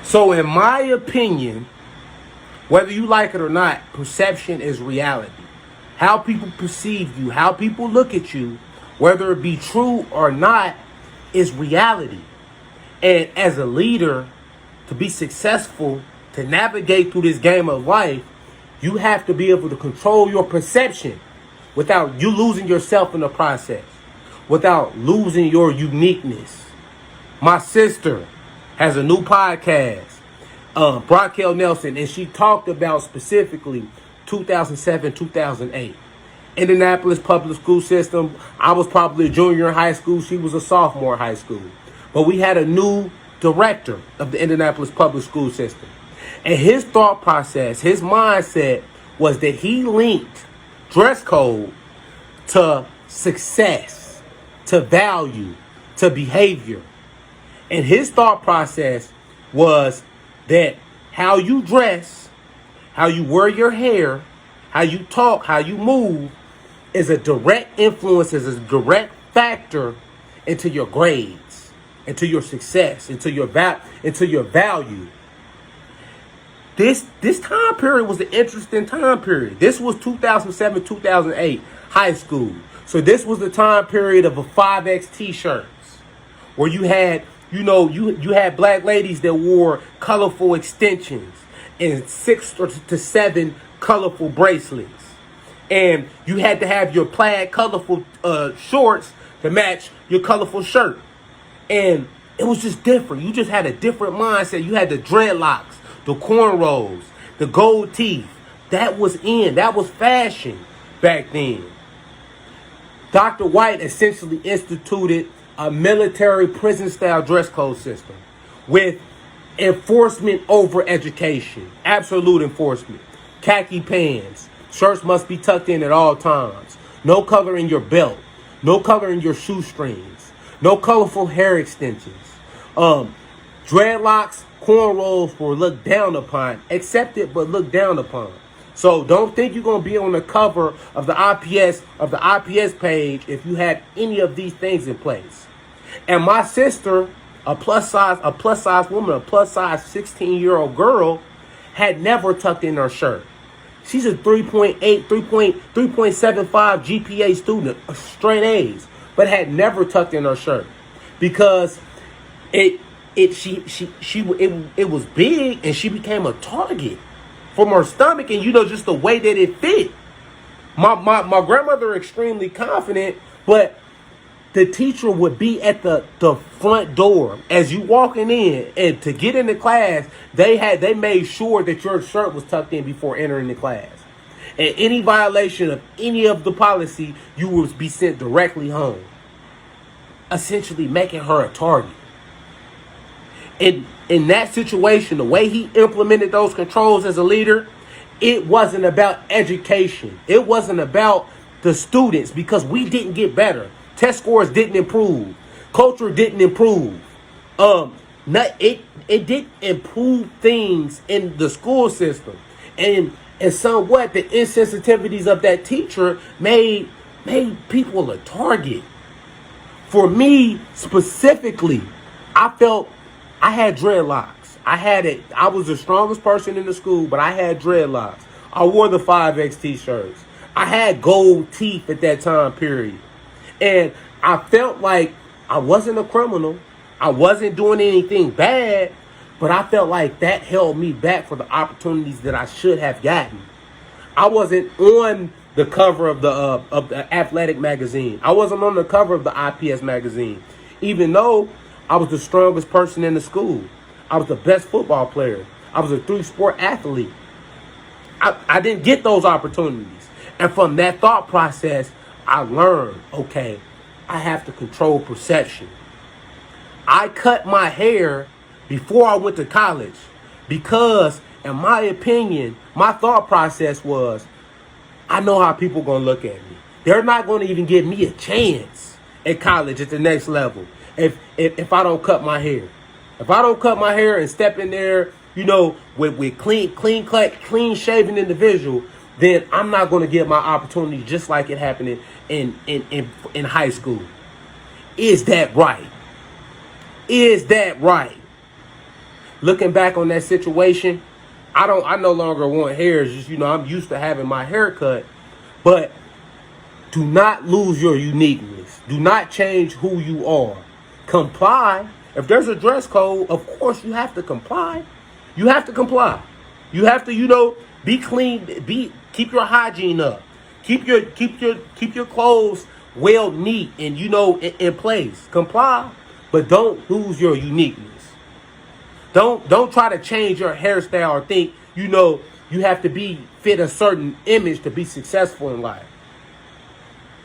So in my opinion, whether you like it or not, perception is reality. How people perceive you, how people look at you, whether it be true or not, is reality. And as a leader, to be successful, to navigate through this game of life, you have to be able to control your perception without you losing yourself in the process, without losing your uniqueness. My sister has a new podcast, Brockell Nelson, and she talked about specifically 2007, 2008. Indianapolis public school system. I was probably a junior in high school. She was a sophomore in high school. But we had a new director of the Indianapolis public school system. And his thought process, his mindset was that he linked dress code to success, to value, to behavior. And his thought process was that how you dress, how you wear your hair, how you talk, how you move is a direct influence, is a direct factor into your grades, into your success, into your value. This time period was an interesting time period. This was 2007, 2008, high school. So this was the time period of a 5X t-shirts, where you had, you had black ladies that wore colorful extensions and 6 to 7 colorful bracelets. And you had to have your plaid colorful shorts to match your colorful shirt. And it was just different. You just had a different mindset. You had the dreadlocks, the cornrows, the gold teeth. That was in. That was fashion back then. Dr. White essentially instituted a military prison-style dress code system with enforcement over education. Absolute enforcement. Khaki pants. Shirts must be tucked in at all times. No color in your belt. No color in your shoestrings. No colorful hair extensions. Dreadlocks, cornrows were looked down upon. Accepted, but looked down upon. So don't think you're going to be on the cover of the IPS page if you had any of these things in place. And my sister, a plus size woman, a plus size 16-year-old girl, had never tucked in her shirt. She's a 3.75 GPA student, straight A's, but had never tucked in her shirt because it was big and she became a target from her stomach and just the way that it fit. My grandmother extremely confident, but the teacher would be at the front door as you walking in, and to get into class, they made sure that your shirt was tucked in before entering the class. And any violation of any of the policy, you would be sent directly home, essentially making her a target. In that situation, the way he implemented those controls as a leader, it wasn't about education. It wasn't about the students, because we didn't get better. Test scores didn't improve. Culture didn't improve. It didn't improve things in the school system. And somewhat the insensitivities of that teacher made people a target. For me specifically, I felt I had dreadlocks. I was the strongest person in the school, but I had dreadlocks. I wore the 5X t-shirts. I had gold teeth at that time period. And I felt like I wasn't a criminal. I wasn't doing anything bad, but I felt like that held me back for the opportunities that I should have gotten. I wasn't on the cover of the athletic magazine. I wasn't on the cover of the IPS magazine, even though I was the strongest person in the school. I was the best football player. I was a 3-sport athlete. I didn't get those opportunities. And from that thought process, I learned, okay, I have to control perception. I cut my hair before I went to college because, in my opinion, my thought process was, I know how people are going to look at me. They're not going to even give me a chance at college at the next level if I don't cut my hair. If I don't cut my hair and step in there, with clean shaven individual, then I'm not going to get my opportunity just like it happened in high school. Is that right? Is that right? looking back on that situation, I no longer want hair. It's just, I'm used to having my hair cut. But do not lose your uniqueness. Do not change who you are. Comply. If there's a dress code, of course you have to comply. You have to comply. You have to, be clean, keep your hygiene up. Keep your clothes well neat and in place. Comply, but don't lose your uniqueness. Don't try to change your hairstyle or think you have to fit a certain image to be successful in life.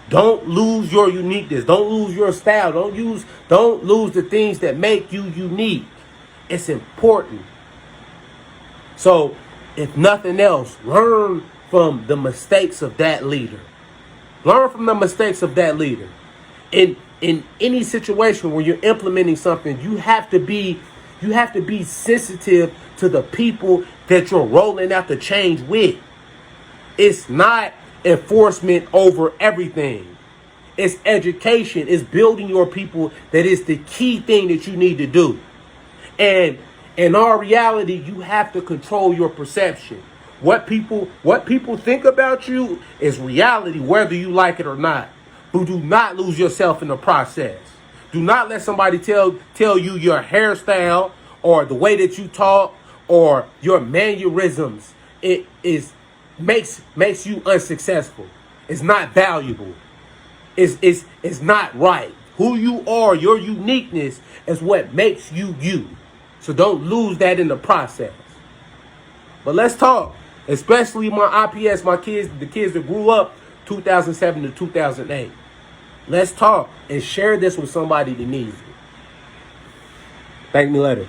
Don't lose your uniqueness. Don't lose your style. Don't lose the things that make you unique. It's important. So, if nothing else, learn from the mistakes of that leader. Learn from the mistakes of that leader. In any situation where you're implementing something, you have to be sensitive to the people that you're rolling out the change with. It's not enforcement over everything. It's education. It's building your people. That is the key thing that you need to do. And in our reality, you have to control your perception. What people think about you is reality, whether you like it or not. But do not lose yourself in the process. Do not let somebody tell you your hairstyle or the way that you talk or your mannerisms. It makes you unsuccessful. It's not valuable. It's not right. Who you are, your uniqueness is what makes you you. So don't lose that in the process. But let's talk, especially my IPS, the kids that grew up 2007 to 2008. Let's talk and share this with somebody that needs it. Thank me later.